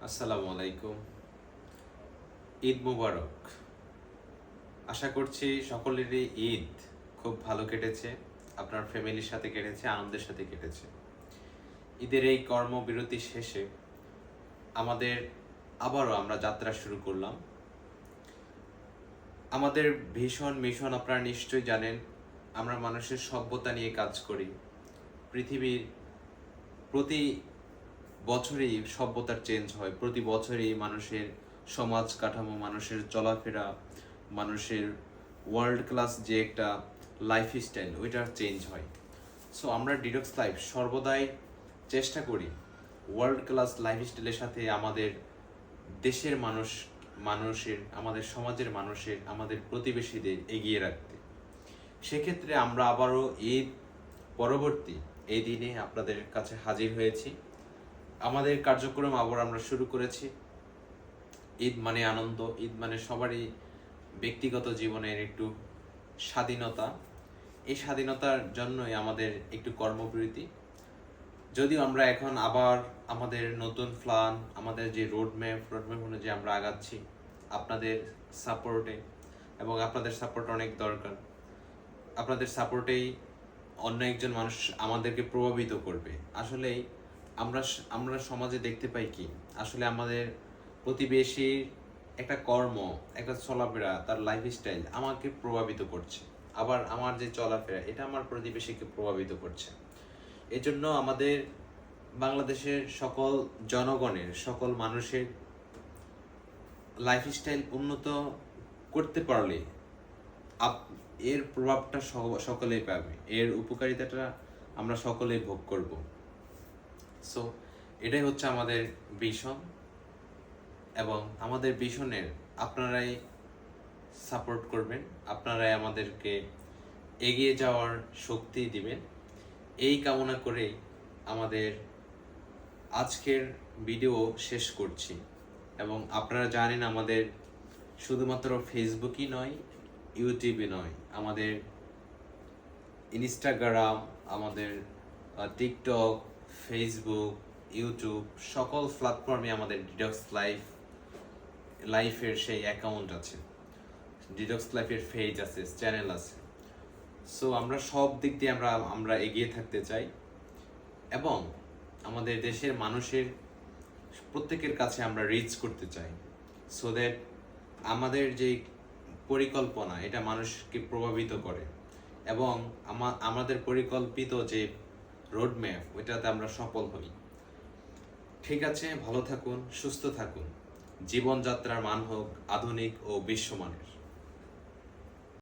আসসালামু আলাইকুম। ঈদ মুবারক। আশা করছি সকলেরই ঈদ খুব ভালো কেটেছে, আপনার ফ্যামিলির সাথে কেটেছে, আনন্দের সাথে কেটেছে। ঈদের এই কর্মবিরতি শেষে আমাদের আবারও আমরা যাত্রা শুরু করলাম। আমাদের ভীষণ মিশন আপনারা নিশ্চয়ই জানেন, আমরা মানুষের সভ্যতা নিয়ে কাজ করি। পৃথিবীর প্রতি বছরেই সভ্যতার চেঞ্জ হয়, প্রতি বছরেই মানুষের সমাজ কাঠামো, মানুষের চলাফেরা, মানুষের ওয়ার্ল্ড ক্লাস যে একটা লাইফস্টাইল ওইটার চেঞ্জ হয়। সো আমরা ডিডক্স লাইফ সর্বদাই চেষ্টা করি ওয়ার্ল্ড ক্লাস লাইফস্টাইলের সাথে আমাদের দেশের মানুষের, আমাদের সমাজের মানুষের, আমাদের প্রতিবেশীদের এগিয়ে রাখতে। সেক্ষেত্রে আমরা আবারও ঈদ পরবর্তী এই দিনে আপনাদের কাছে হাজির হয়েছি। আমাদের কার্যক্রম আবার আমরা শুরু করেছি। ঈদ মানে আনন্দ, ঈদ মানে সবারই ব্যক্তিগত জীবনের একটু স্বাধীনতা। এই স্বাধীনতার জন্যই আমাদের একটু কর্মবিরতি। যদিও আমরা এখন আবার আমাদের নতুন প্ল্যান, আমাদের যে রোডম্যাপ অনুযায়ী আমরা আগাচ্ছি আপনাদের সাপোর্টে, এবং আপনাদের সাপোর্ট অনেক দরকার। আপনাদের সাপোর্টেই অন্য একজন মানুষ আমাদেরকে প্রভাবিত করবে। আসলেই আমরা আমরা সমাজে দেখতে পাই কি, আসলে আমাদের প্রতিবেশীর একটা কর্ম, একটা চলাফেরা, তার লাইফস্টাইল আমাকে প্রভাবিত করছে, আবার আমার যে চলাফেরা এটা আমার প্রতিবেশীকে প্রভাবিত করছে। এজন্য আমাদের বাংলাদেশের সকল জনগণের, সকল মানুষের লাইফস্টাইল উন্নত করতে পারলে এর প্রভাবটা সকলেই পাবে, এর উপকারিতাটা আমরা সকলেই ভোগ করব। সো এটাই হচ্ছে আমাদের ভিশন, এবং আমাদের ভিশনের আপনারাই সাপোর্ট করবেন, আপনারাই আমাদেরকে এগিয়ে যাওয়ার শক্তি দিবেন। এই কামনা করে আমাদের আজকের ভিডিও শেষ করছি। এবং আপনারা জানেন আমাদের শুধুমাত্র ফেসবুকই নয়, ইউটিউবে নয়, আমাদের ইনস্টাগ্রাম, আমাদের টিকটক, ফেসবুক, ইউটিউব সকল প্ল্যাটফর্মে আমাদের ডিডক্স লাইফের সেই অ্যাকাউন্ট আছে, ডিডক্স লাইফের পেজ আছে, চ্যানেল আছে। সো আমরা সব দিক দিয়ে আমরা এগিয়ে থাকতে চাই, এবং আমাদের দেশের মানুষের প্রত্যেকের কাছে আমরা রিচ করতে চাই, সো দ্যাট আমাদের যে পরিকল্পনা এটা মানুষকে প্রভাবিত করে, এবং আমাদের পরিকল্পিত যে রোডম্যাপ ওইটাতে আমরা সফল হই। ঠিক আছে, ভালো থাকুন, সুস্থ থাকুন, জীবনযাত্রার মান হোক আধুনিক ও বিশ্বমানের।